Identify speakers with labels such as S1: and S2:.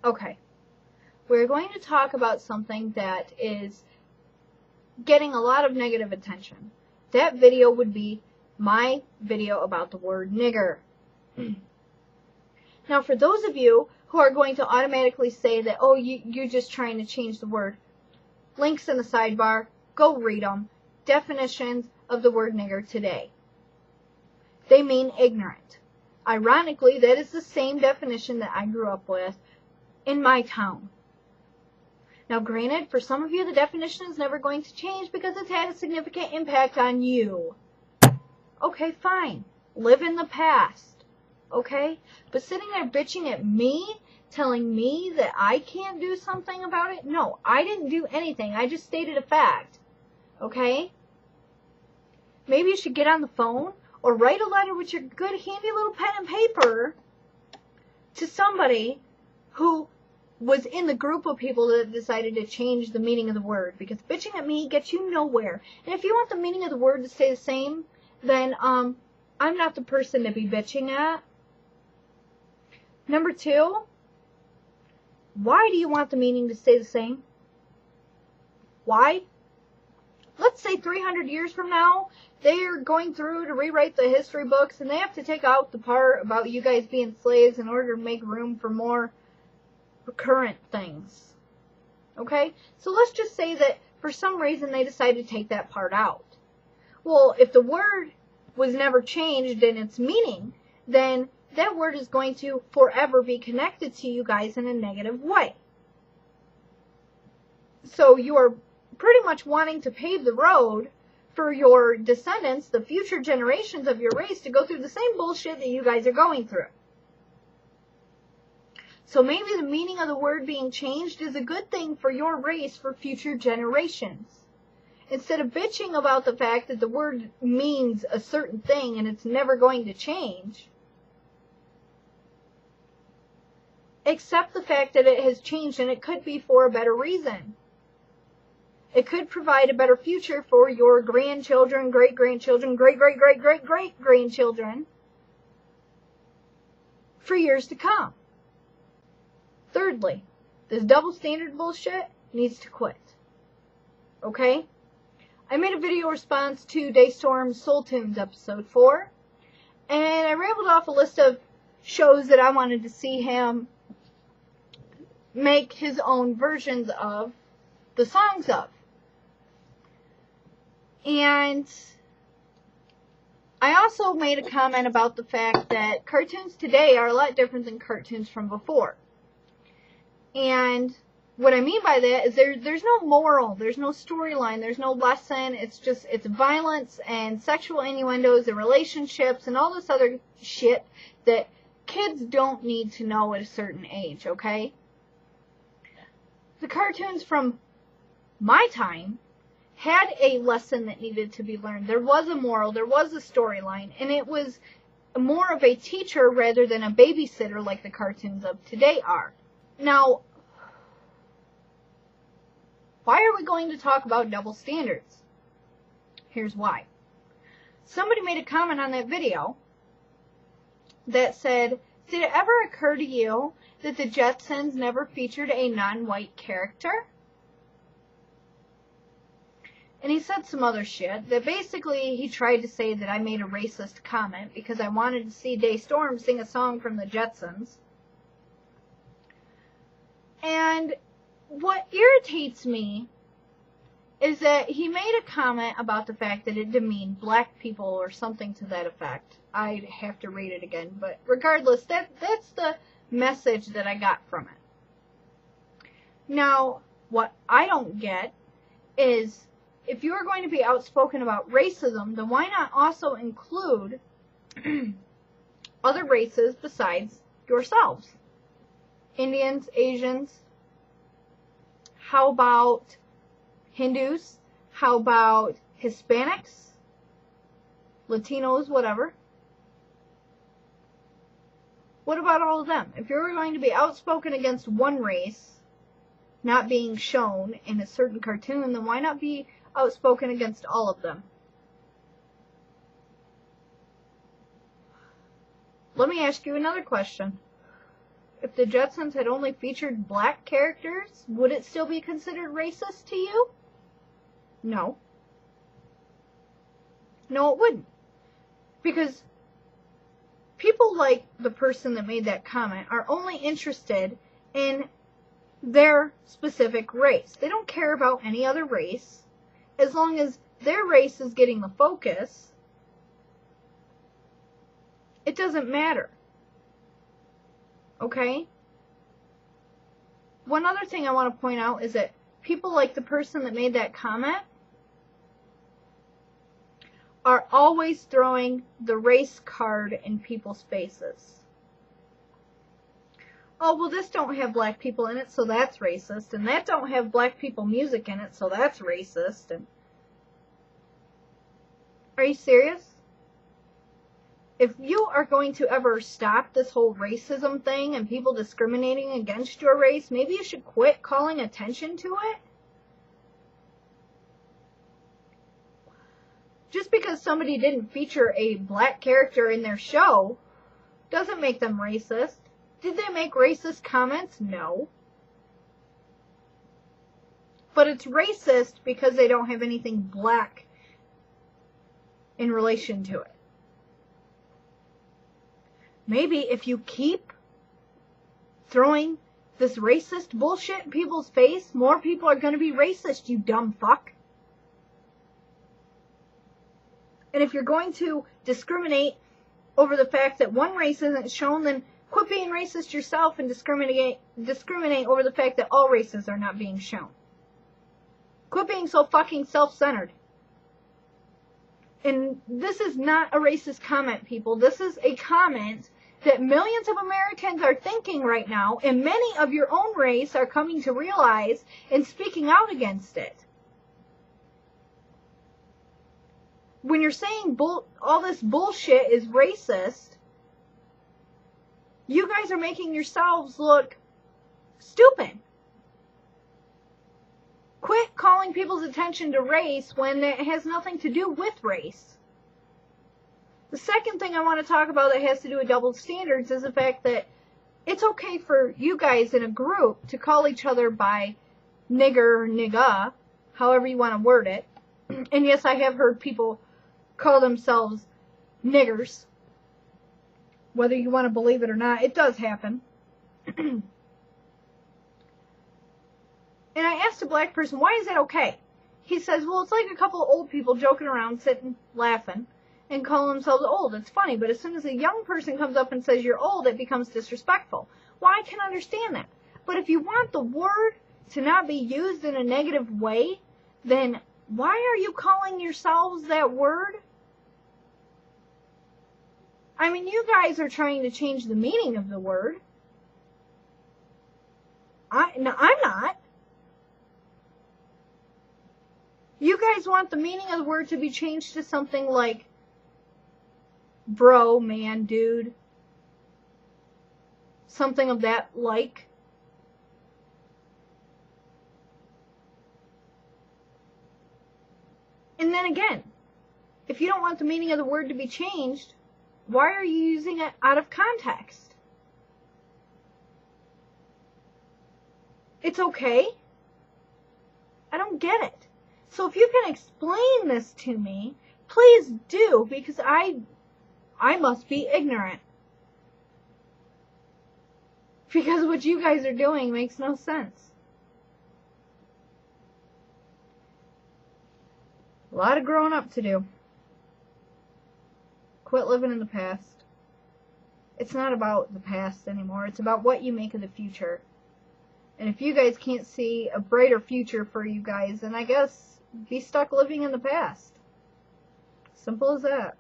S1: Okay, we're going to talk about something that is getting a lot of negative attention. That video would be my video about the word nigger. Now, for those of you who are going to automatically say that, oh, you're just trying to change the word, links in the sidebar, go read them. Definitions of the word nigger today. They mean ignorant. Ironically, that is the same definition that I grew up with in my town. Now, granted, for some of you, the definition is never going to change because it's had a significant impact on you. Okay, fine. Live in the past. Okay? But sitting there bitching at me, telling me that I can't do something about it? No, I didn't do anything. I just stated a fact. Okay? Maybe you should get on the phone or write a letter with your good, handy little pen and paper to somebody who was in the group of people that decided to change the meaning of the word. Because bitching at me gets you nowhere. And if you want the meaning of the word to stay the same, then I'm not the person to be bitching at. Number 2, why do you want the meaning to stay the same? Why? Let's say 300 years from now, they're going through to rewrite the history books, and they have to take out the part about you guys being slaves in order to make room for more current things. Okay? So let's just say that for some reason they decided to take that part out. Well, if the word was never changed in its meaning, then that word is going to forever be connected to you guys in a negative way. So you are pretty much wanting to pave the road for your descendants, the future generations of your race, to go through the same bullshit that you guys are going through. So maybe the meaning of the word being changed is a good thing for your race for future generations. Instead of bitching about the fact that the word means a certain thing and it's never going to change, accept the fact that it has changed, and it could be for a better reason. It could provide a better future for your grandchildren, great-grandchildren, great-great-great-great-great-grandchildren for years to come. Thirdly, this double standard bullshit needs to quit. Okay? I made a video response to Daystorm's Soul Tunes episode 4, and I rambled off a list of shows that I wanted to see him make his own versions of the songs of. And I also made a comment about the fact that cartoons today are a lot different than cartoons from before. And what I mean by that is there's no moral, there's no storyline, there's no lesson. It's violence and sexual innuendos and relationships and all this other shit that kids don't need to know at a certain age, okay? The cartoons from my time had a lesson that needed to be learned. There was a moral, there was a storyline, and it was more of a teacher rather than a babysitter like the cartoons of today are. Now, why are we going to talk about double standards? Here's why. Somebody made a comment on that video that said, did it ever occur to you that the Jetsons never featured a non-white character? And he said some other shit that basically he tried to say that I made a racist comment because I wanted to see Daystorm sing a song from the Jetsons. And what irritates me is that he made a comment about the fact that it demeaned black people or something to that effect. I'd have to read it again, but regardless, that's the message that I got from it. Now, what I don't get is, if you are going to be outspoken about racism, then why not also include other races besides yourselves? Indians, Asians, how about Hindus? How about Hispanics? Latinos, whatever. What about all of them? If you're going to be outspoken against one race not being shown in a certain cartoon, then why not be outspoken against all of them? Let me ask you another question. If the Jetsons had only featured black characters, would it still be considered racist to you? No. No, it wouldn't. Because people like the person that made that comment are only interested in their specific race. They don't care about any other race. As long as their race is getting the focus, it doesn't matter. Okay? One other thing I want to point out is that people like the person that made that comment are always throwing the race card in people's faces. Oh, well, this don't have black people in it, so that's racist. And that don't have black people music in it, so that's racist. And are you serious? If you are going to ever stop this whole racism thing and people discriminating against your race, maybe you should quit calling attention to it. Just because somebody didn't feature a black character in their show doesn't make them racist. Did they make racist comments? No. But it's racist because they don't have anything black in relation to it. Maybe if you keep throwing this racist bullshit in people's face, more people are going to be racist, you dumb fuck. And if you're going to discriminate over the fact that one race isn't shown, then quit being racist yourself and discriminate over the fact that all races are not being shown. Quit being so fucking self-centered. And this is not a racist comment, people. This is a comment that millions of Americans are thinking right now, and many of your own race are coming to realize and speaking out against it. When you're saying all this bullshit is racist, you guys are making yourselves look stupid. Quit calling people's attention to race when it has nothing to do with race. The second thing I want to talk about that has to do with double standards is the fact that it's okay for you guys in a group to call each other by nigger or nigga, however you want to word it. And yes, I have heard people call themselves niggers. Whether you want to believe it or not, it does happen. And I asked a black person, why is that okay? He says, well, it's like a couple of old people joking around, sitting, laughing, and calling themselves old. It's funny, but as soon as a young person comes up and says you're old, it becomes disrespectful. Well, I can understand that. But if you want the word to not be used in a negative way, then why are you calling yourselves that word? I mean, you guys are trying to change the meaning of the word. I'm not. You guys want the meaning of the word to be changed to something like bro, man, dude. Something of that like. And then again, if you don't want the meaning of the word to be changed, why are you using it out of context? It's okay. I don't get it. So if you can explain this to me, please do, because I must be ignorant. Because what you guys are doing makes no sense. A lot of growing up to do. Quit living in the past. It's not about the past anymore. It's about what you make of the future. And if you guys can't see a brighter future for you guys, then I guess be stuck living in the past. Simple as that.